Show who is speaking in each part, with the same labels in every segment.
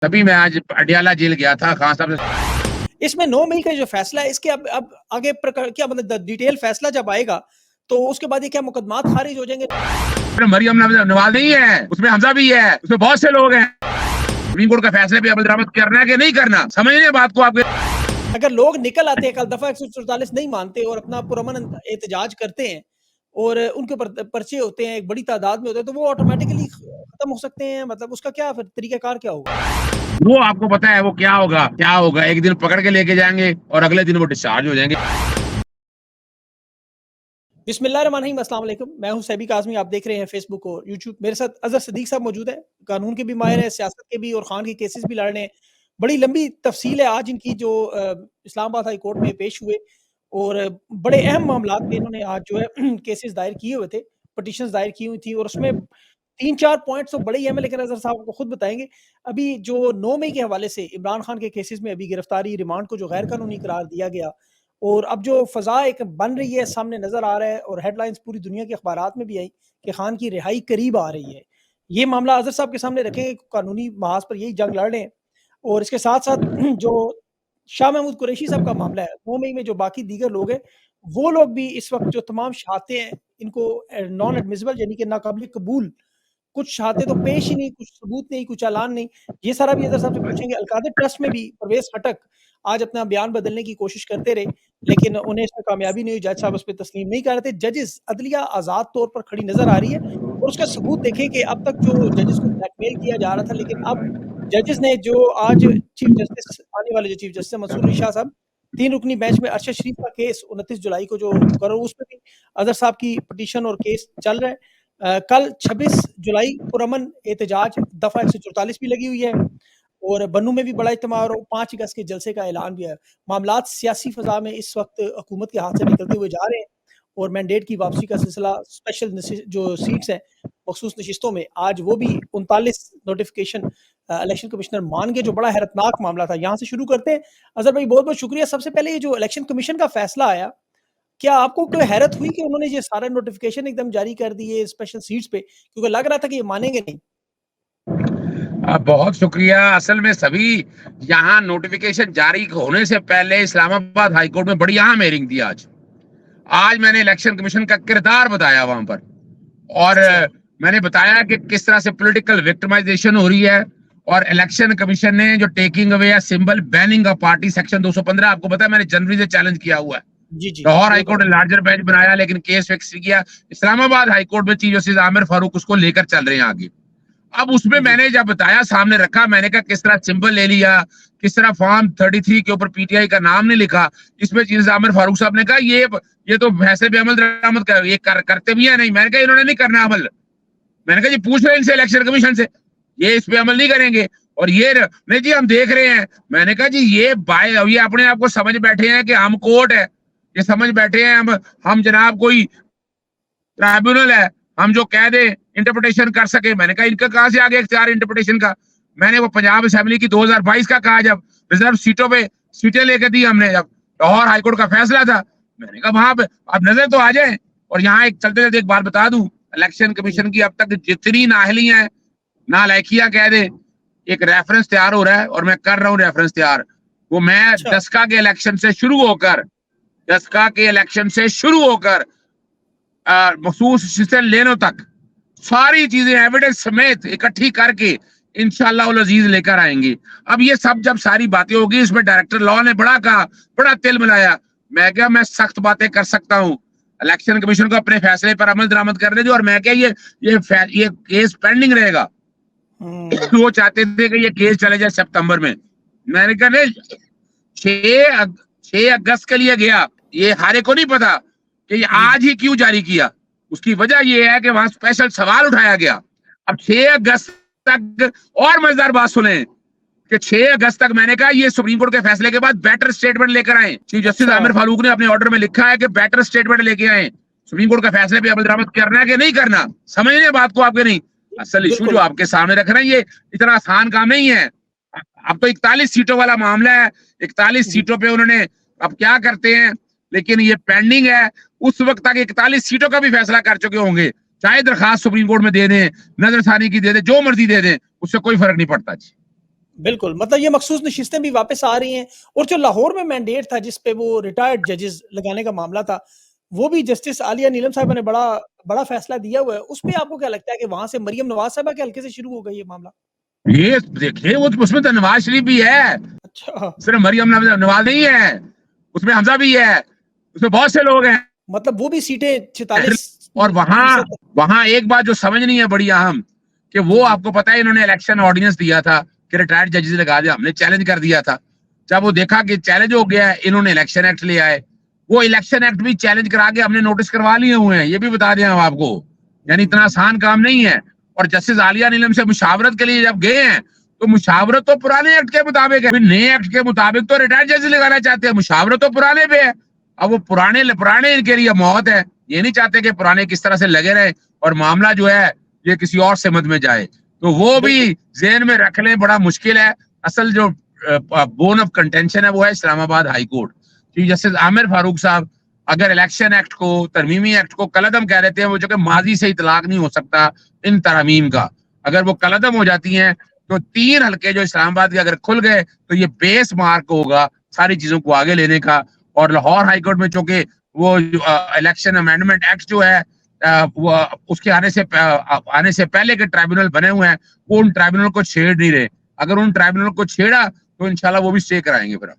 Speaker 1: तभी मैं आज अडियाला जेल गया था खान साहब से।
Speaker 2: इसमें 9 मई का जो फैसला है, इसके अब आगे क्या मतलब डिटेल फैसला जब आएगा तो उसके बाद ये क्या मुकदमात खारिज हो जाएंगे?
Speaker 1: मरियम नवाज नहीं है, उसमें हमजा भी है, उसमें बहुत से लोग हैं। सुप्रीम कोर्ट का फैसले पे अमल दरामद करना है कि नहीं करना, समझने बात को आपके।
Speaker 2: अगर लोग निकल आते हैं, कल दफा 144 नहीं मानते और अपना पुरअमन एहतजाज करते हैं और उनके ऊपर पर्चे होते हैं, एक बड़ी तादाद में होते हैं, तो वो ऑटोमेटिकली खत्म हो सकते हैं। मतलब उसका क्या फिर तरीकाकार क्या होगा?
Speaker 1: वो आपको पता है वो क्या होगा, एक दिन पकड़ के लेके जाएंगे और अगले दिन वो डिस्चार्ज हो जाएंगे।
Speaker 2: बिस्मिल्लाहिर्रहमानिर्रहीम, अस्सलाम वालेकुम। मैं हूं सैबी काज़मी, आप देख रहे हैं फेसबुक और यूट्यूब। मेरे साथ अज़हर सिद्दीक साहब मौजूद है, कानून के भी माहिर हैं, सियासत के भी, और खान के केसेस भी लड़ रहे हैं। बड़ी लंबी तफसील है आज इनकी, जो इस्लामाबाद हाई कोर्ट में पेश हुए और बड़े अहम मामलात पे इन्होंने आज जो है केसेस दायर किए हुए थे, पिटीशंस दायर की हुई थी, और उसमें 3-4 पॉइंट्स तो बड़े ही अहम है, लेकिन अज़हर साहब आपको खुद बताएँगे। अभी जो 9 मई के हवाले से इमरान खान के केसेस में अभी गिरफ्तारी, रिमांड को जो गैर कानूनी करार दिया गया, और अब जो फ़ज़ा एक बन रही है, सामने नज़र आ रहा है, और हेडलाइंस पूरी दुनिया के अखबारात में भी आई कि खान की रिहाई करीब आ रही है। ये मामला अज़हर साहब के सामने रखेंगे, कानूनी महाज पर यही जंग लड़ रहे हैं। और इसके साथ-साथ जो शाह महमूद कुरैशी साहब का मामला है, 9 मई में जो बाकी दीगर लोग हैं, वो लोग भी इस वक़्त जो तमाम शहादतें हैं, इनको नॉन एडमिसिबल यानी कि नाकाबिल कबूल, कुछ शहादतें तो पेश ही नहीं, कुछ सबूत नहीं, कुछ ऐलान नहीं। ये सारा भी अज़हर साहब से पूछेंगे। अल-कादिर ट्रस्ट में भी परवेज़ खटक आज अपना बयान बदलने की कोशिश करते रहे, लेकिन उन्हें इसमें कामयाबी नहीं हुई। जज साहब उस पे तस्लीम नहीं कर रहे थे। जजेस अदलिया आज़ाद तौर पर खड़ी नज़र आ रही है, और उसका सबूत देखें कि अब तक जो जजेस को ब्लैकमेल किया जा रहा था, लेकिन अब जजेस ने जो आज चीफ जस्टिस, आने वाले जो चीफ जस्टिस हैं मंसूर अली शाह साहब, 3 रुकनी बेंच में अरशद शरीफ का केस 29 जुलाई को जो मुकर्रर, उसमें भी अज़हर साहब की पिटीशन और केस चल रहा है। कल 26 जुलाई पुरअमन एहतजाज दफ़ा 144 भी लगी हुई है, और बन्नू में भी बड़ा इज्तिमा और 5 अगस्त के जलसे का ऐलान भी है। मामलात सियासी फ़ज़ा में इस वक़्त हुकूमत के हाथ से निकलते हुए जा रहे हैं, और मैंडेट की वापसी का सिलसिला, स्पेशल जो सीट्स हैं मखसूस नशिस्तों में, आज वो भी 39 नोटिफिकेशन इलेक्शन कमिश्नर मान के, जो बड़ा हैरतनाक मामला था। यहाँ से शुरू करते हैं। अज़हर भाई, बहुत बहुत शुक्रिया। सबसे पहले ये जो इलेक्शन कमीशन का फैसला आया, क्या आपको कोई हैरत हुई कि उन्होंने ये सारे नोटिफिकेशन एकदम जारी कर दिए स्पेशल सीट्स पे? क्योंकि लग रहा था कि ये मानेंगे नहीं।
Speaker 1: बहुत शुक्रिया। असल में सभी यहाँ नोटिफिकेशन जारी होने से पहले इस्लामाबाद हाई कोर्ट में बड़ी अहम हेयरिंग थी आज मैंने इलेक्शन कमीशन का किरदार बताया वहां पर, और मैंने बताया कि किस तरह से पॉलिटिकल विक्टिमाइजेशन हो रही है, और इलेक्शन कमीशन ने जो टेकिंग अवे है symbol, banning of party, section 215, आपको पता है मैंने जनवरी से चैलेंज किया हुआ है।
Speaker 2: जी, जी।
Speaker 1: लाहौर हाईकोर्ट ने लार्जर बेंच बनाया लेकिन केस फिक्स किया। इस्लामाबाद हाईकोर्ट में चीफ जस्टिस आमिर फारूक उसको लेकर चल रहे हैं आगे। अब उसमें मैंने जब बताया, सामने रखा, मैंने कहा किस तरह सिंबल ले लिया, किस तरह फॉर्म 33 के ऊपर पीटीआई का नाम नहीं लिखा। इसमें चीफ जस्टिस आमिर फारूक साहब ने कहा ये तो फैसले पे अमल दरामद कर, ये करते भी है नहीं। मैंने कहा इन्होंने नहीं करना अमल। मैंने कहा जी पूछ रहे इनसे, इलेक्शन कमीशन से, ये इस पे अमल नहीं करेंगे। और ये नहीं जी हम देख रहे हैं। मैंने कहा जी ये अपने आप को समझ बैठे हैं कि हम कोर्ट है, ये समझ बैठे हैं हम जनाब कोई ट्राइब्यूनल है, हम जो कह दे इंटरप्रिटेशन कर सके। मैंने कहा इनका कहां से आ गया इख्तियार इंटरप्रिटेशन का। मैंने वो पंजाब असेंबली की 2022 का कहा, जब रिजर्व सीटों पे सीटें लेकर दी हमने, जब लाहौर हाईकोर्ट का फैसला था, मैंने कहा वहां पे अब नजर तो आ जाए। और यहाँ एक चलते चलते एक बात बता दूं, इलेक्शन कमीशन की अब तक जितनी नाअहलियां हैं, नालायकियां कह दे, एक रेफरेंस तैयार हो रहा है और मैं कर रहा हूँ रेफरेंस तैयार। वो मैं दसका के इलेक्शन से शुरू होकर मखसूस लेनों तक सारी चीजें एविडेंस समेत इकट्ठी करके इंशाअल्लाह उल अजीज लेकर आएंगे। अब ये सब जब सारी बातें होगी, इसमें डायरेक्टर लॉ ने बड़ा कहा, बड़ा तिल मिलाया। मैं क्या, मैं सख्त बातें कर सकता हूँ, इलेक्शन कमीशन को अपने फैसले पर अमल दरामद करने दो। और मैं क्या, ये केस पेंडिंग रहेगा। वो चाहते थे कि ये केस चले जाए सितंबर में। मैंने कहा नहीं, 6 अगस्त के लिए गया। ये हारे को नहीं पता कि ये आज ही क्यों जारी किया। उसकी वजह ये है कि वहां स्पेशल सवाल उठाया गया। अब 6 अगस्त तक, और मजेदार बात सुने कि 6 अगस्त तक मैंने कहा ये सुप्रीम कोर्ट के फैसले के बाद बेटर स्टेटमेंट लेकर आए। चीफ जस्टिस आमिर फारूक ने अपने ऑर्डर में लिखा है कि बेटर स्टेटमेंट लेके आए, सुप्रीम कोर्ट के फैसले पे अमल दरामद करना है कि नहीं करना। समझने बात को आपके नहीं। असल इशू जो आपके सामने रख रहे हैं, ये इतना आसान काम नहीं है। अब तो 41 सीटों वाला मामला है, 41 सीटों पे उन्होंने अब क्या करते हैं, लेकिन ये पेंडिंग है। उस वक्त तक 41 सीटों का भी फैसला कर चुके होंगे। चाहे दरखास्त सुप्रीम कोर्ट में दे दें, नजरसानी की दे दें, जो मर्जी दे दें, उससे कोई फर्क नहीं पड़ता जी।
Speaker 2: बिल्कुल, मतलब ये मखसूस नशिस्तें भी वापस आ रही हैं और जो लाहौर में मैंडेट था जिस पे वो रिटायर्ड जजेस लगाने का मामला था, वो भी जस्टिस आलिया नीलम साहिबा ने बड़ा बड़ा फैसला दिया हुआ है। उस पे आपको क्या लगता है कि वहाँ से मरियम नवाज़ साहिबा के हल्के से शुरू होगा ये मामला?
Speaker 1: ये देखिए, वो तो उसमें तो नवाज शरीफ भी है,
Speaker 2: अच्छा,
Speaker 1: सिर्फ मरियम नवाज नहीं है, उसमें हमजा भी है, उसमें बहुत से लोग हैं।
Speaker 2: मतलब वो भी सीटें 46
Speaker 1: और वहां
Speaker 2: फीसद
Speaker 1: वहां एक बात जो समझनी है बड़ी अहम, कि
Speaker 2: जी,
Speaker 1: वो
Speaker 2: जी।
Speaker 1: आपको पता है इन्होंने इलेक्शन ऑर्डिनेंस दिया था कि रिटायर्ड जजेस लगा दिया, हमने चैलेंज कर दिया था। जब वो
Speaker 2: जी,
Speaker 1: देखा कि चैलेंज हो गया है, इन्होंने इलेक्शन एक्ट ले आए। वो इलेक्शन एक्ट भी चैलेंज करा के हमने नोटिस करवा लिए हुए हैं, ये भी बता दें हम आपको। यानी इतना आसान काम नहीं है। और जस्टिस आलिया नीलम से मुशावरत के लिए जब गए हैं, तो मुशावरत तो पुराने एक्ट के मुताबिक है, नए एक्ट के मुताबिक तो रिटायर्ड जजेस लगाना चाहते हैं, मुशावरत तो पुराने पे है। अब वो पुराने पुराने इनके लिए मौत है, ये नहीं चाहते कि पुराने किस तरह से लगे रहे और मामला जो है ये किसी और सिमत में जाए। तो वो भी
Speaker 2: बिल्कुल,
Speaker 1: जेहन में रख लें, बड़ा मुश्किल है। असल जो बोन ऑफ कंटेंशन है वो है Islamabad high court. Chief justice Aamir Farooq साहब अगर इलेक्शन एक्ट को, तरमीमी एक्ट को कलअदम कह देते हैं, वो जो कि माजी से इतलाक नहीं हो सकता इन तरमीम का, अगर वो कलअदम हो जाती हैं तो 3 हल्के जो इस्लामाबाद के अगर खुल गए तो ये बेस मार्क होगा सारी चीजों को आगे लेने का। और लाहौर हाईकोर्ट में चूंकि वो इलेक्शन अमेंडमेंट एक्ट जो है वो उसके आने से पहले के ट्राइब्यूनल बने हुए हैं, वो उन ट्राइब्यूनल को छेड़ नहीं रहे। अगर उन ट्राइब्यूनल को छेड़ा तो इंशाल्लाह वो भी स्टे कराएंगे फिर।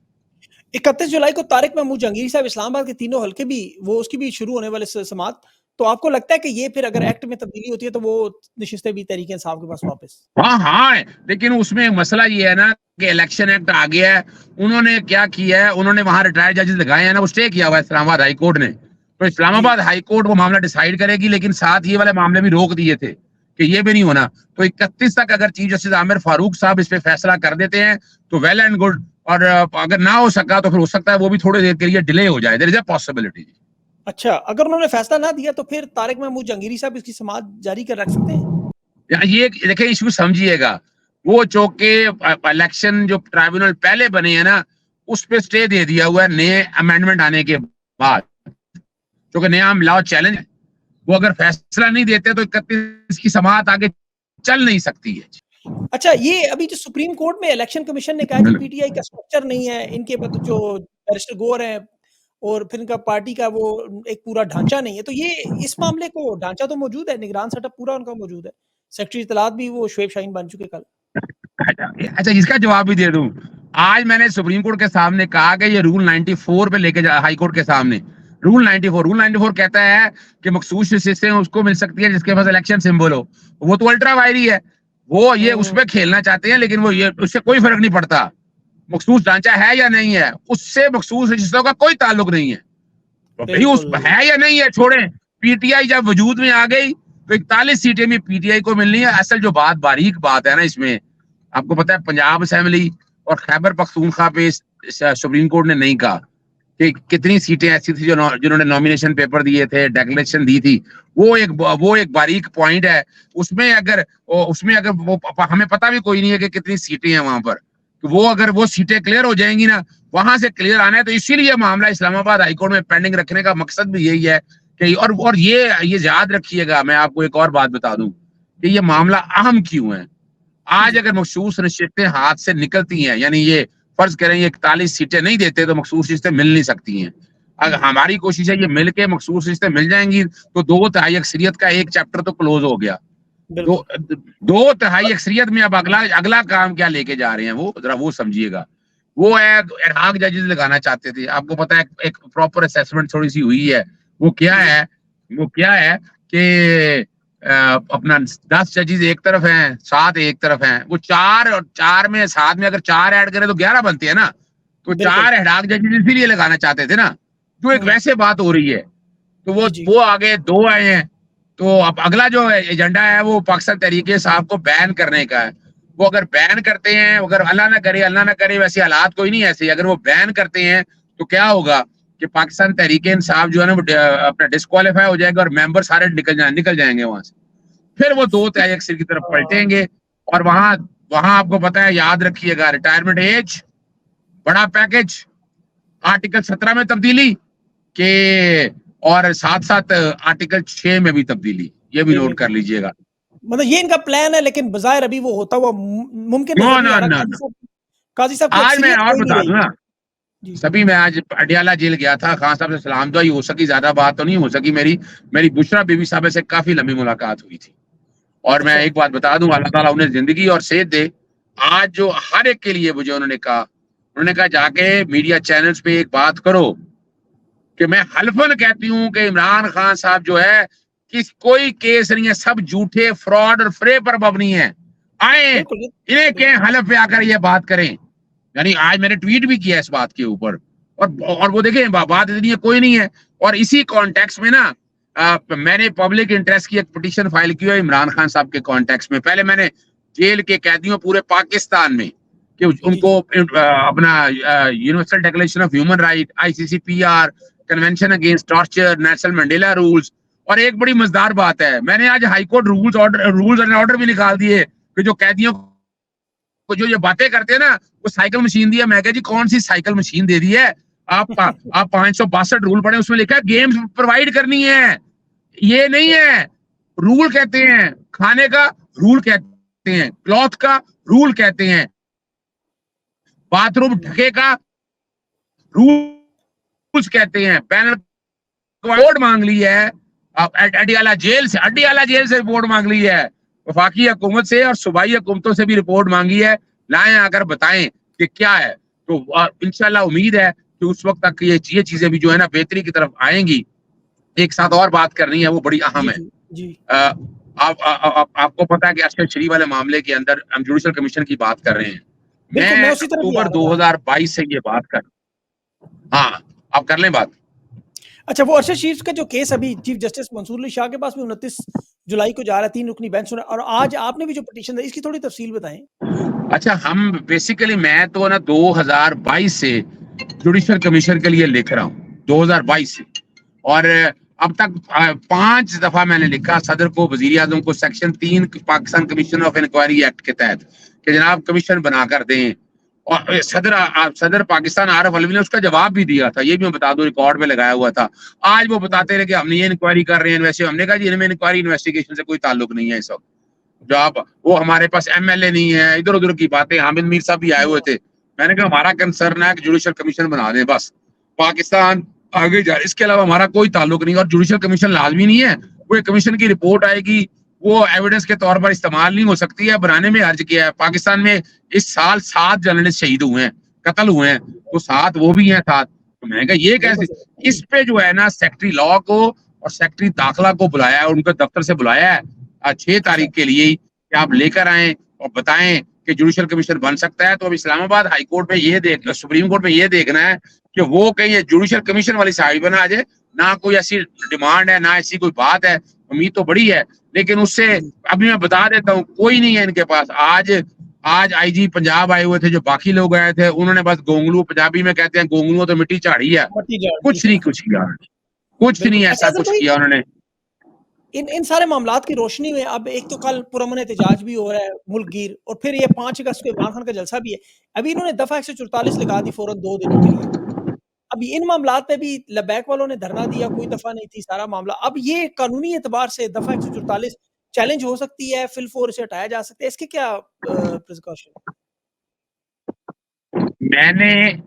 Speaker 2: 31 जुलाई को तारिक महमूद जहांगीरी साहब इस्लामाबाद के तीनों हल्के भी वो उसकी भी शुरू होने वाले समात। तो आपको लगता है कि ये फिर अगर एक्ट में तब्दीली होती है तो वो नशिस्तें भी तहरीक इंसाफ के पास वापस?
Speaker 1: हाँ हाँ, लेकिन उसमें मसला ये है ना कि इलेक्शन एक्ट आ गया है, उन्होंने क्या किया है, उन्होंने वहां रिटायर्ड जजेस लगाए हैं ना, वो स्टे किया हुआ है इस्लामाबाद हाई कोर्ट ने। तो
Speaker 2: जी,
Speaker 1: इस्लामाबाद हाई कोर्ट वो मामला डिसाइड करेगी, लेकिन साथ ये वाले मामले भी रोक दिए थे कि ये भी नहीं होना। तो 31 तक अगर चीफ जस्टिस आमिर फारूक साहब इस पे फैसला कर देते हैं तो वेल एंड गुड। और अगर ना हो सका तो फिर हो सकता है वो भी थोड़ी देर के लिए डिले हो जाए, देयर इज अ पॉसिबिलिटी।
Speaker 2: अच्छा, अगर उन्होंने फैसला ना दिया तो फिर तारिक महमूद जहांगीरी साहब इसकी समात जारी कर रख सकते हैं?
Speaker 1: ये देखिए इशू समझिएगा, वो चौके इलेक्शन जो ट्राइब्यूनल पहले बने हैं ना, उस पे स्टे दे दिया हुआ है नए अमेंडमेंट आने के बाद, क्योंकि नया लॉ चैलेंज है। वो अगर फैसला नहीं देते तो 31 की समाअत आगे चल नहीं सकती है।
Speaker 2: अच्छा, ये अभी जो सुप्रीम कोर्ट में इलेक्शन कमीशन ने कहा है जी पीटीआई का स्ट्रक्चर नहीं है, इनके जो बैरिस्टर गोर हैं और फिर इनका पार्टी का वो एक पूरा ढांचा नहीं है। तो ये इस मामले को ढांचा तो मौजूद है, निगरान सेटअप पूरा उनका मौजूद है। सेक्रेटरी इत्तलात भी वो शुएब शाहीन बन चुके कल।
Speaker 1: अच्छा, इसका जवाब भी दे दूं। आज मैंने सुप्रीम कोर्ट के सामने कहा कि ये रूल 94 पे लेके जा, हाई कोर्ट के सामने रूल 94 कहता है कि मखसूस हिस्से उसको मिल सकती है जिसके पास इलेक्शन सिंबल हो। वो तो अल्ट्रा वायरी है, वो ये उस पर खेलना चाहते हैं, लेकिन वो ये उससे कोई फर्क नहीं पड़ता मखसूस ढांचा है या नहीं है, उससे मखसूस हिस्सों का कोई ताल्लुक नहीं है। तो भाई उस
Speaker 2: बिल्कुल,
Speaker 1: है या नहीं है छोड़ें। पीटीआई जब वजूद में आ गई तो 41 सीटें भी पीटीआई को मिलनी है। असल जो बारीक बात है ना इसमें, आपको पता है पंजाब असेंबली और खैबर पख्तूनख्वा पे सुप्रीम कोर्ट ने नहीं कहा कि कितनी सीटें ऐसी थी जो जिन्होंने नॉमिनेशन पेपर दिए थे, डेक्लेरेशन दी थी। वो एक बारीक पॉइंट है। उसमें अगर वो हमें पता भी कोई नहीं है कि कितनी सीटें हैं वहां पर। तो वो अगर वो सीटें क्लियर हो जाएंगी ना, वहां से क्लियर आना है, तो इसीलिए मामला इस्लामाबाद हाईकोर्ट में पेंडिंग रखने का मकसद भी यही है कि और ये याद रखिएगा, मैं आपको एक और बात बता दूं कि ये मामला अहम क्यों है।
Speaker 2: जी,
Speaker 1: आज
Speaker 2: जी।
Speaker 1: अगर मखसूस रिश्तें हाथ से निकलती हैं, यानी ये फर्ज करें ये 41 सीटें नहीं देते तो मखसूस रिश्तें मिल नहीं सकती हैं। अगर
Speaker 2: जी,
Speaker 1: हमारी कोशिश है ये मिल के मखसूस रिश्तें मिल जाएंगी तो 2/3 अक्सरियत का एक चैप्टर तो क्लोज हो गया।
Speaker 2: बिल्कुल।
Speaker 1: 2/3 अक्सरियत में अब अगला अगला काम क्या लेके जा रहे हैं, वो जरा वो समझिएगा। वो है एडहॉक जजेस लगाना चाहते थे, आपको पता है एक प्रॉपर असेसमेंट थोड़ी सी हुई है। वो क्या
Speaker 2: जी,
Speaker 1: है, वो क्या है कि अपना 10 जजेस एक तरफ हैं, 7 एक तरफ हैं। वो 4 और 4 में 7 में अगर 4 ऐड करें तो 11 बनती है ना। तो
Speaker 2: बिल्कुल।
Speaker 1: 4 एडहॉक जजेस इसीलिए लगाना चाहते थे ना, जो एक
Speaker 2: हुँ।
Speaker 1: वैसे बात हो रही है। तो
Speaker 2: जी, जी।
Speaker 1: वो आगे 2 आए हैं। तो अब अगला जो एजेंडा है वो पाकिस्तान तहरीके साहब को बैन करने का है। वो अगर बैन करते हैं, अगर अल्लाह ना करे वैसे हालात कोई नहीं ऐसे, अगर वो बैन करते हैं तो क्या होगा कि पाकिस्तान तहरीके इंसाफ जो है ना वो अपना डिस्क्वालीफाई हो जाएगा और मेंबर सारे निकल जाएंगे वहां से। फिर वो 2/3 अक्सर की तरफ
Speaker 2: हाँ,
Speaker 1: पलटेंगे। और वहां वहां आपको पता है, याद रखिएगा, रिटायरमेंट एज, बड़ा पैकेज, आर्टिकल 17 में तब्दीली के, और साथ साथ आर्टिकल 6 में भी तब्दीली, ये भी नोट कर
Speaker 2: बिल्कुल।
Speaker 1: लीजिएगा।
Speaker 2: मतलब ये इनका प्लान है, लेकिन बज़ाहिर अभी वो होता हुआ मुमकिन
Speaker 1: नो
Speaker 2: नज़र नहीं
Speaker 1: नो
Speaker 2: आ रहा।
Speaker 1: No no.
Speaker 2: काज़ी साहब की
Speaker 1: आज मैं
Speaker 2: अक्सरियत
Speaker 1: और
Speaker 2: कोई नहीं
Speaker 1: बता
Speaker 2: रही
Speaker 1: दूं
Speaker 2: है।
Speaker 1: ना,
Speaker 2: जी,
Speaker 1: सभी मैं आज अडियाला जेल गया था, खान साहब से सलाम दुआई हो सकी, ज्यादा बात तो नहीं हो सकी मेरी। मेरी बुशरा बीबी साहब से काफी लंबी मुलाकात हुई थी। और मैं
Speaker 2: अच्छा,
Speaker 1: एक बात बता दूं, अल्लाह ताला उन्हें जिंदगी और सेहत दे। आज जो हर एक के लिए मुझे उन्होंने कहा जाके मीडिया चैनल्स पे एक बात करो कि मैं हल्फन कहती हूं कि इमरान खान साहब जो है कि कोई केस नहीं है, सब झूठे फ्रॉड और फ्रे पर मबनी है। आए
Speaker 2: बिल्कुल,
Speaker 1: इन्हें के
Speaker 2: बिल्कुल।
Speaker 1: हलफ पे आकर ये बात करें। यानी आज मैंने ट्वीट भी किया इस बात के ऊपर। और वो देखें बात इतनी है, कोई नहीं है। और इसी कॉन्टेक्स्ट में ना मैंने पब्लिक इंटरेस्ट की एक पिटीशन फाइल की है इमरान खान साहब के कॉन्टेक्स्ट में। पहले मैंने जेल के कैदियों पूरे पाकिस्तान में कि
Speaker 2: जी,
Speaker 1: उनको
Speaker 2: जी।
Speaker 1: अपना universal declaration of human right, ICCPR, convention against torture, national Mandela rules. और एक बड़ी मजेदार बात है, मैंने आज हाईकोर्ट रूल्स एंड ऑर्डर भी निकाल दिए कि जो कैदियों को जो ये बातें करते हैं ना, वो साइकिल मशीन दी है। मैं कह जी कौन सी साइकिल मशीन दे दी है? आप 562 रूल पढ़े, उसमें लिखा है गेम्स प्रोवाइड करनी है। ये नहीं है। रूल कहते हैं खाने का, रूल कहते हैं क्लॉथ का, रूल कहते हैं बाथरूम ढके का, रूल्स कहते हैं। पैनल रिपोर्ट मांग ली है अडियाला जेल से रिपोर्ट मांग ली है, वफाकी हुकूमत से और सूबाई हुकूमतों से भी रिपोर्ट मांगी है। लाएं आकर बताएं कि क्या है। तो इंशाल्लाह उम्मीद है कि उस वक्त तक ये चीजें भी जो है ना बेहतरी की तरफ आएंगी। एक साथ और बात करनी है, वो बड़ी अहम
Speaker 2: जी,
Speaker 1: है।
Speaker 2: जी, जी।
Speaker 1: आपको पता है कि अरशद शरीफ वाले मामले के अंदर हम जुडिशल कमीशन की बात कर रहे हैं।
Speaker 2: बिल्कुल, मैं
Speaker 1: मैं
Speaker 2: उसी तरफ ही आ
Speaker 1: अक्टूबर
Speaker 2: रहा था।
Speaker 1: 2022 से ये बात कर, हाँ आप कर लें बात।
Speaker 2: अच्छा, वो अरशद शरीफ का जो केस अभी चीफ जस्टिस मंसूर अली शाह के पास में 29 जुलाई को जा रहा है, 3 रुकनी बेंच सुना, और आज आपने भी जो पिटीशन दी, इसकी थोड़ी तफसील बताएं।
Speaker 1: अच्छा, हम बेसिकली मैं तो ना 2022 से जुडिशल कमीशन के लिए लिख रहा हूँ, 2022 से। और अब तक 5 दफा मैंने लिखा सदर को, वजीर आजम को, section 3 Pakistan commission of inquiry act के तहत कि जनाब कमीशन बनाकर दें। और सदर पाकिस्तान आरफ अलवी ने उसका जवाब भी दिया था, ये भी मैं बता दूं, रिकॉर्ड में लगाया हुआ था। आज वो बताते रहे कि हमने ये इंक्वायरी कर रहे हैं, वैसे हमने कहा जी इनमें इंक्वायरी इन्वेस्टिगेशन से कोई ताल्लुक नहीं है इस वक्त। जो आप वो हमारे पास MLA नहीं है, इधर उधर की बातें। हामिद मीर साहब भी आए हुए थे। मैंने कहा हमारा कंसर्न है कि जुडिशल कमीशन बना दें, बस पाकिस्तान आगे जा। इसके अलावा हमारा कोई ताल्लुक नहीं। और जुडिशल कमीशन लाजमी नहीं है, वो एक कमीशन की रिपोर्ट आएगी, वो एविडेंस के तौर पर इस्तेमाल नहीं हो सकती है। बनाने में हर्ज किया है। पाकिस्तान में इस साल 7 जर्नलिस्ट शहीद हुए हैं, कत्ल हुए हैं, तो 7 वो भी हैं साथ। तो मैंने कहा ये
Speaker 2: बिल्कुल
Speaker 1: कैसे।
Speaker 2: सही।
Speaker 1: इस पे जो है ना सेक्रेटरी लॉ को और सेक्रेटरी दाखिला को बुलाया है, उनके दफ्तर से बुलाया है 6
Speaker 2: अच्छा,
Speaker 1: तारीख के लिए ही कि आप लेकर आए और बताएं कि जुडिशल कमीशन बन सकता है। तो अब इस्लामाबाद हाई कोर्ट में ये सुप्रीम कोर्ट में ये देखना है कि वो कहीं जुडिशल कमीशन वाली साइड बना आ जाए। ना कोई ऐसी डिमांड है, ना ऐसी कोई बात है। उम्मीद तो बड़ी है, लेकिन उससे
Speaker 2: जी।
Speaker 1: अभी मैं बता देता हूँ कोई नहीं है इनके पास। आज IG पंजाब आए हुए थे, जो बाकी लोग आए थे, उन्होंने बस गोंगलू, पंजाबी में कहते हैं गोंगलू तो मिट्टी झाड़ी है,
Speaker 2: मट्टी जाड़ दी।
Speaker 1: कुछ किया, कुछ नहीं
Speaker 2: बिल्कुल। अच्छा
Speaker 1: ऐसा
Speaker 2: अज़र
Speaker 1: कुछ
Speaker 2: भाई,
Speaker 1: किया उन्होंने।
Speaker 2: इन सारे मामलात की रोशनी में अब एक तो कल पुरअमन एहतजाज भी हो रहा है मुल्क गिर, और फिर ये 5 अगस्त को इमरान खान का जलसा भी है। अभी इन्होंने दफ़ा 144 लगा दी फ़ौरन 2 दिनों के लिए। अब इन मामलात पे भी लबैक वालों ने धरना दिया, कोई दफ़ा नहीं थी, सारा मामला। अब ये कानूनी एतबार से दफ़ा 144 चैलेंज हो सकती है, फिल फ़ोर इसे हटाया जा सकता है। इसके क्या प्रिकॉशन?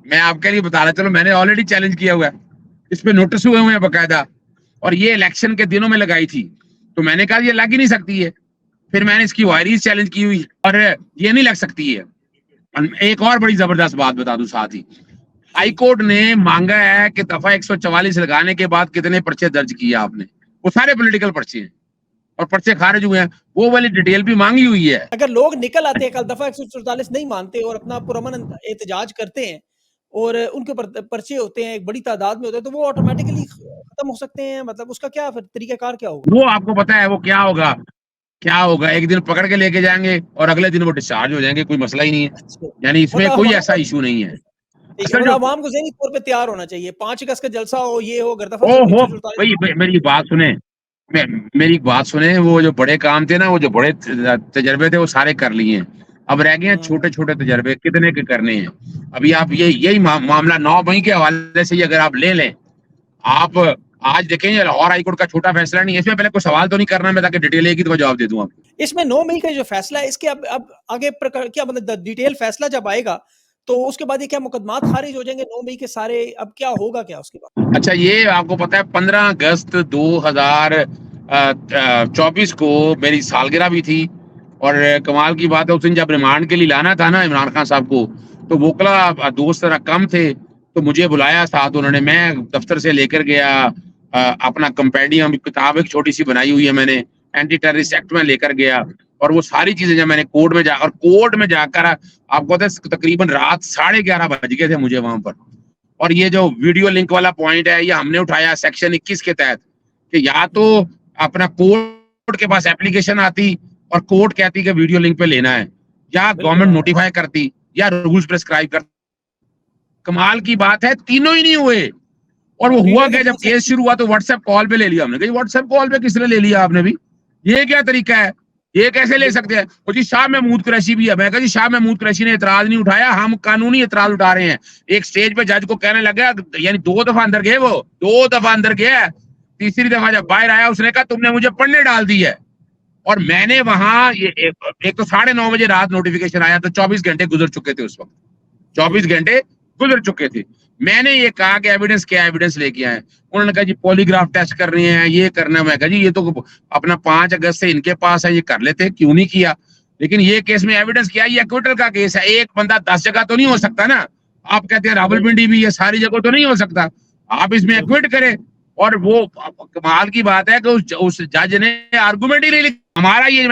Speaker 1: मैं आपके लिए बता रहा, चलो मैंने ऑलरेडी चैलेंज किया हुआ है, इस पे नोटिस हुए हुए हैं बाकायदा। और ये इलेक्शन के दिनों में लगाई थी, तो मैंने कहा ये लग ही नहीं सकती है। फिर मैंने इसकी वायरीज चैलेंज की हुई, और ये नहीं लग सकती है। एक और बड़ी जबरदस्त बात बता दूं साथ ही, हाई
Speaker 2: जी।
Speaker 1: कोर्ट ने मांगा है कि दफा 144 लगाने के बाद कितने पर्चे दर्ज किए आपने। वो सारे पॉलिटिकल पर्चे हैं और पर्चे खारिज हुए हैं, वो वाली डिटेल भी मांगी हुई है।
Speaker 2: अगर लोग निकल आते हैं, कल दफ़ा 144 नहीं मानते और अपना पुरअमन एहतजाज करते हैं, और उनके ऊपर पर्चे होते हैं, एक बड़ी तादाद में होते हैं, तो वो ऑटोमैटिकली खत्म हो सकते हैं। मतलब उसका क्या फिर तरीक़ाकार क्या होगा?
Speaker 1: वो आपको पता है वो क्या होगा, एक दिन पकड़ के लेके जाएंगे और अगले दिन वो डिस्चार्ज हो जाएंगे, कोई मसला ही नहीं है।
Speaker 2: अच्छा,
Speaker 1: यानी इसमें
Speaker 2: मतलब
Speaker 1: कोई
Speaker 2: हमारा
Speaker 1: ऐसा इशू नहीं है।
Speaker 2: ठीक है,
Speaker 1: असल
Speaker 2: मतलब
Speaker 1: जो
Speaker 2: अवाम को ज़हनी तौर पे तैयार होना चाहिए। 5 अगस्त का जलसा हो, ये हो, अगर दफ़ा
Speaker 1: ओ हो
Speaker 2: 144
Speaker 1: भाई, मेरी बात सुने, मेरी बात सुने, वो जो बड़े काम थे ना, वो जो बड़े तजर्बे थे, वो सारे कर लिए हैं। अब रह गए हैं
Speaker 2: हुँ,
Speaker 1: छोटे छोटे तजर्बे, कितने के करने हैं। अभी आप यही मामला 9 मई के हवाले से ही अगर आप ले लें, आप आज देखें ये लाहौर हाईकोर्ट का छोटा फैसला नहीं है, इसमें पहले कोई सवाल तो नहीं करना, मैं ताकि डिटेल एक ही तो जवाब दे दूं आपको।
Speaker 2: इसमें 9 मई का जो फैसला है, इसके अब आगे क्या मतलब डिटेल फैसला जब आएगा तो उसके बाद ये क्या मुकदमात खारिज हो जाएंगे 9 मई के सारे, अब क्या होगा क्या उसके बाद?
Speaker 1: अच्छा, ये आपको पता है 15 अगस्त 2024 को मेरी सालगिरह भी थी, और कमाल की बात है उस दिन जब रिमांड के लिए लाना था ना इमरान खान साहब को, तो वोकला दोस्त जरा कम थे, तो मुझे बुलाया साथ उन्होंने, मैं दफ्तर से लेकर गया अपना कंपेंडियम किताब एक छोटी सी बनाई हुई है मैंने, एंटी टेररिस्ट एक्ट में लेकर गया, और वो सारी चीजें जब मैंने कोर्ट में जाकर आपको पता है तकरीबन रात 11:30 बज गए थे मुझे वहां पर। और ये जो वीडियो लिंक वाला पॉइंट है, ये हमने उठाया सेक्शन 21 के तहत, कि या तो अपना कोर्ट के पास एप्लीकेशन आती और कोर्ट कहती कि वीडियो लिंक पे लेना है, या गवर्नमेंट नोटिफाई करती, या रूल्स प्रेस्क्राइब करती। कमाल की बात है तीनों ही नहीं हुए। और वो हुआ क्या, जब केस शुरू हुआ तो व्हाट्सएप कॉल पे ले लिया हमने। व्हाट्सएप कॉल पे किसने ले लिया आपने भी, ये क्या तरीका है, ये कैसे ले सकते हैं? और जी शाह महमूद कुरैशी भी है। मैं कहा जी शाह महमूद कुरैशी ने इतराज नहीं उठाया, हम कानूनी इतराज उठा रहे हैं। एक स्टेज पे जज को कहने लगा, यानी 2 दफा अंदर गए, वो 2 दफा अंदर गया, तीसरी दफा जब बाहर आया उसने कहा तुमने मुझे पढ़ने डाल दी है। और मैंने वहां एक तो 9:30 बजे रात नोटिफिकेशन आया, तो 24 घंटे गुजर चुके थे उस वक्त, 24 घंटे गुजर चुके थे। मैंने ये कहा कि एविडेंस क्या, एविडेंस लेके आए। उन्होंने कहा जी पॉलीग्राफ टेस्ट कर रहे हैं, ये करना है। मैं कहा जी ये तो अपना 5 अगस्त से इनके पास है, ये कर लेते, क्यों नहीं किया? लेकिन ये केस में एविडेंस क्या है, ये एक्विटल का केस है। एक बंदा 10 जगह तो नहीं हो सकता ना। आप कहते हैं रावलपिंडी भी, ये सारी जगह तो नहीं हो सकता, आप इसमें एक्विट करें। और वो कमाल की बात है कि उस जज ने आर्गुमेंट ही नहीं लिखा हमारा। ये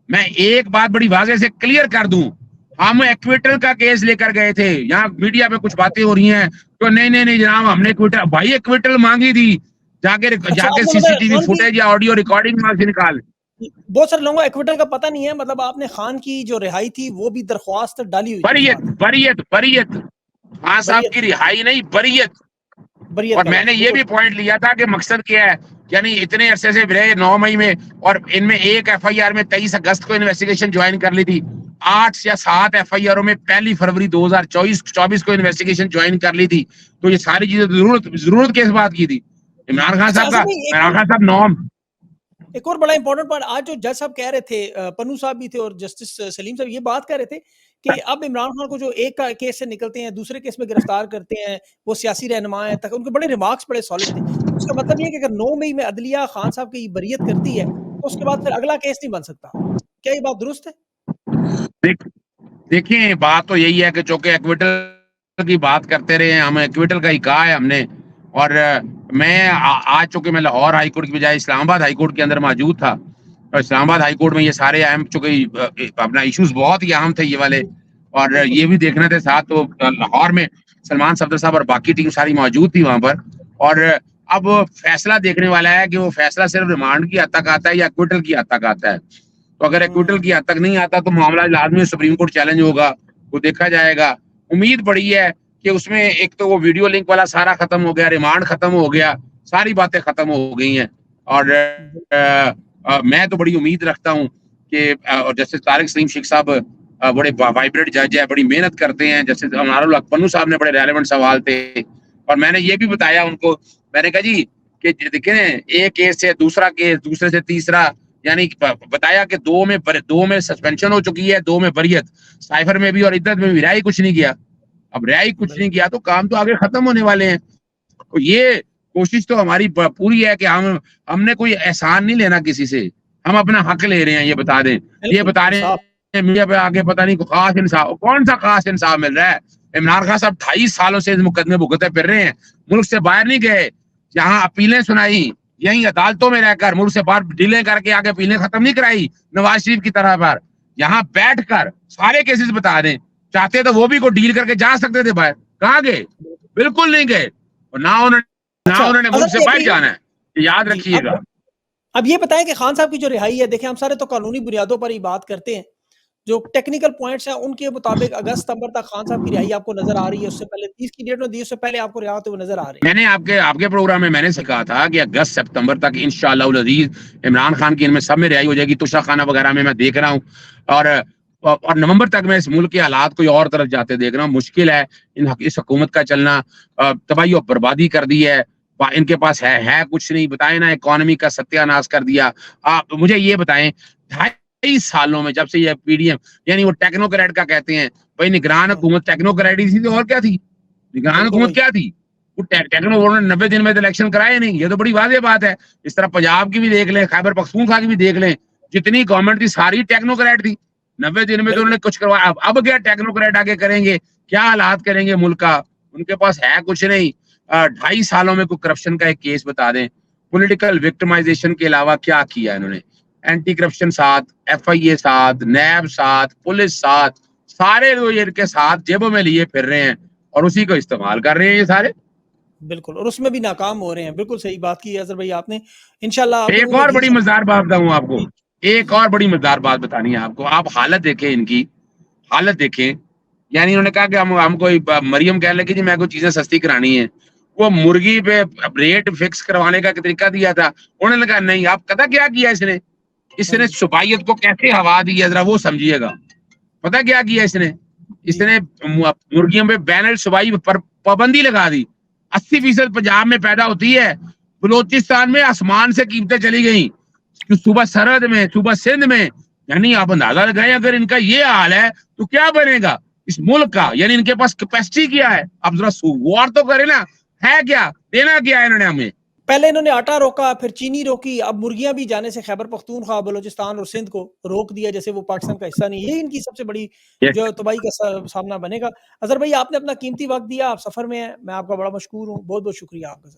Speaker 1: मैं एक बात बड़ी वाज़ेह से क्लियर कर दूं, हम एक्विटल का केस लेकर गए थे। यहाँ मीडिया में कुछ बातें हो रही हैं तो नहीं जनाब हमने एक्विटल, भाई एक्विटल मांगी थी, जाके सीसीटीवी फुटेज या ऑडियो रिकॉर्डिंग से निकाल।
Speaker 2: बहुत सारे लोगों को एक्विटल का पता नहीं है, मतलब आपने खान की जो रिहाई थी वो भी दरख्वास्त डाली हुई थी।
Speaker 1: बरियत खान साहब की रिहाई नहीं, बरियत। और मैंने ये भी पॉइंट लिया था कि मकसद क्या है, यानी इतने अरसे से रहे 9 मई में, और इनमें एक एफआईआर में 23 अगस्त को इन्वेस्टिगेशन ज्वाइन कर ली थी, 8 या 7 एफआईआर में 1 फरवरी 2024 को इन्वेस्टिगेशन ज्वाइन कर ली थी। तो ये सारी चीजें जरूरत किस बात की थी? इमरान खान साहब का, इमरान खान साहब नॉर्म।
Speaker 2: एक और बड़ा इंपॉर्टेंट पॉइंट, आज जो जज साहब कह रहे थे, पन्नू साहब भी थे और जस्टिस सलीम साहब ये बात कह रहे थे कि अब इमरान खान को जो एक का केस से निकलते हैं दूसरे केस में गिरफ्तार करते हैं, वो सियासी रहनुमा है तक, उनके बड़े रिमार्क्स बड़े सॉलिड थे। उसका मतलब ये कि अगर 9 मई में अदलिया खान साहब की बरियत करती है तो उसके बाद फिर अगला केस नहीं बन सकता। क्या ये बात दुरुस्त है?
Speaker 1: देखिए बात तो यही है कि चूंकि एक्विटल की बात करते रहे हैं, हम एक्विटल का ही कहा है हमने। और मैं आज चूंकि मैं लाहौर हाईकोर्ट की बजाय इस्लामाबाद हाईकोर्ट के अंदर मौजूद था, और इस्लामाबाद हाईकोर्ट में ये सारे अहम, चूंकि अपना इश्यूज बहुत ही अहम थे ये वाले, और ये भी देखना थे साथ, तो लाहौर में सलमान सफदर साहब और बाकी टीम सारी मौजूद थी वहां पर। और अब फैसला देखने वाला है कि वो फैसला सिर्फ रिमांड की हद तक आता है या एक्विटल की हद तक आता है। तो अगर एक्विटल की हद तक नहीं आता तो मामला लाजमी सुप्रीम कोर्ट चैलेंज होगा, वो देखा जाएगा। उम्मीद बड़ी है कि उसमें एक तो वो वीडियो लिंक वाला सारा खत्म हो गया, रिमांड खत्म हो गया, सारी बातें खत्म हो गई हैं। और मैं तो बड़ी उम्मीद रखता हूँ कि जैसे तारिक सलीम शेख साहब बड़े वाइब्रेंट जज है, बड़ी मेहनत करते हैं। जैसे हमारा पन्नू साहब ने बड़े रेलेवेंट सवाल थे, और मैंने ये भी बताया उनको, मैंने कहा जी कि देखें एक केस से दूसरा केस, दूसरे से तीसरा, यानी बताया कि 2 में सस्पेंशन हो चुकी है, 2 में बरियत, साइफर में भी और इद्दत में भी रिहाई कुछ नहीं किया। अब रिहाई कुछ नहीं किया तो काम तो आगे खत्म होने वाले हैं। तो ये कोशिश तो हमारी पूरी है कि हमने कोई एहसान नहीं लेना किसी से, हम अपना हक ले रहे हैं। ये बता दें, ये बता रहे हैं मीडिया पे आगे पता नहीं खास इंसाफ, कौन सा खास इंसाफ मिल रहा है? इमरान खान साहब 28 सालों से इस मुकदमे भुगते फिर रहे हैं, मुल्क से बाहर नहीं गए, यहाँ अपीलें सुनाई, यही अदालतों में रहकर मुल्क से बाहर डीलें करके आगे अपीलें खत्म नहीं कराई नवाज शरीफ की तरह पर। यहाँ बैठकर सारे केसेस बता दें, चाहते तो वो भी को डील करके जा सकते थे बाहर, कहाँ गए? बिल्कुल नहीं गए। और ना उन्होंने मुल्क से बाहर जाना है, याद रखिएगा।
Speaker 2: अब ये बताएं कि खान साहब की जो रिहाई है, देखें हम सारे तो कानूनी बुनियादों पर ही बात करते हैं, जो टेक्निकल पॉइंट्स हैं उनके मुताबिक अगस्त सितंबर तक खान साहब की रिहाई आपको नजर आ रही है? उससे पहले 30 की डेट में दी, उससे पहले आपको रिहा होते हुए नजर आ रही है?
Speaker 1: मैंने आपके प्रोग्राम में मैंने कहा था कि अगस्त सितंबर तक इंशाअल्लाह अजीज इमरान खान की इनमें सब में रिहाई हो जाएगी। तुषा खाना वगैरह में मैं देख रहा हूँ, और नवंबर तक मैं इस मुल्क के हालात कोई और तरफ जाते देख रहा हूँ। मुश्किल है इस हुकूमत का चलना, तबाही और बर्बादी कर दी है, इनके पास है कुछ नहीं, बताएं ना, इकोनॉमी का सत्यानाश कर दिया। आप मुझे ये बताएं, 2.5 सालों में जब से ये पीडीएम, यानी वो टेक्नोक्रेट का कहते हैं भाई, निगरान हुकूमत टेक्नोक्रेट ही थी तो और क्या थी? निगरान
Speaker 2: बिल्कुल
Speaker 1: हुकूमत
Speaker 2: वही।
Speaker 1: क्या थी? वो टेक्नो, उन्होंने 90 दिन में तो इलेक्शन कराए नहीं, ये तो बड़ी वाज़ेह बात है। इस तरह पंजाब की भी देख लें, खैबर पख्तूनख्वा की भी देख लें, जितनी गवर्नमेंट थी सारी टेक्नोक्रेट थी। 90 दिन में तो
Speaker 2: बिल्कुल।
Speaker 1: उन्होंने कुछ करवाया। अब क्या टेक्नोक्रेट आगे करेंगे? क्या हालात करेंगे मुल्क का? उनके पास है कुछ नहीं। 2.5 सालों में कोई करप्शन का एक केस बता दें। पॉलिटिकल विक्टिमाइजेशन के अलावा क्या किया इन्होंने? एंटी करप्शन साथ, एफआईए साथ, नैब साथ, पुलिस साथ, सारे लोग इनके साथ जेबों में लिए फिर रहे हैं और उसी को इस्तेमाल कर रहे हैं ये सारे।
Speaker 2: बिल्कुल, और उसमें भी नाकाम हो रहे हैं। बिल्कुल सही बात की है अज़हर भाई आपने। इंशाल्लाह आगे
Speaker 1: एक और
Speaker 2: उम्मीद
Speaker 1: बड़ी
Speaker 2: यही है।
Speaker 1: मजेदार बात बताऊं आपको,
Speaker 2: जी,
Speaker 1: एक और बड़ी मजेदार बात बतानी है आपको। आप हालत देखें इनकी, हालत देखें। यानी उन्होंने कहा कि हमको मरियम कह लगी जी मैं कोई चीजें सस्ती करानी है, वो मुर्गी पे रेट फिक्स करवाने का तरीका दिया था, उन्होंने कहा नहीं। आप पता क्या किया इसने?
Speaker 2: हाँ
Speaker 1: इसने
Speaker 2: जी।
Speaker 1: शफाइयत को कैसे हवा दी है, जरा वो समझिएगा। पता क्या किया इसने?
Speaker 2: जी,
Speaker 1: इसने मुर्गियों पे बैनर शबाई पर पाबंदी लगा दी। 80% पंजाब में पैदा होती है, बलोचिस्तान में आसमान से कीमतें चली गई, सुबह सरहद में, सुबह सिंध में। यानी आप अंदाजा लगाएं, अगर इनका ये हाल है तो क्या बनेगा इस मुल्क का? यानी इनके पास कैपेसिटी क्या है? आप जरा गौर तो करें ना, है क्या, देना क्या है इन्होंने हमें?
Speaker 2: पहले इन्होंने आटा रोका, फिर चीनी रोकी, अब मुर्गियाँ भी जाने से खैबर पख्तूनख्वा, बलूचिस्तान और सिंध को रोक दिया, जैसे वो पाकिस्तान का हिस्सा नहीं है। यही इनकी सबसे बड़ी जो तबाही का सामना बनेगा। अज़हर भाई आपने अपना कीमती वक़्त दिया, आप सफ़र में हैं, मैं आपका बड़ा मशकूर हूँ। बहुत-बहुत शुक्रिया आपका सर।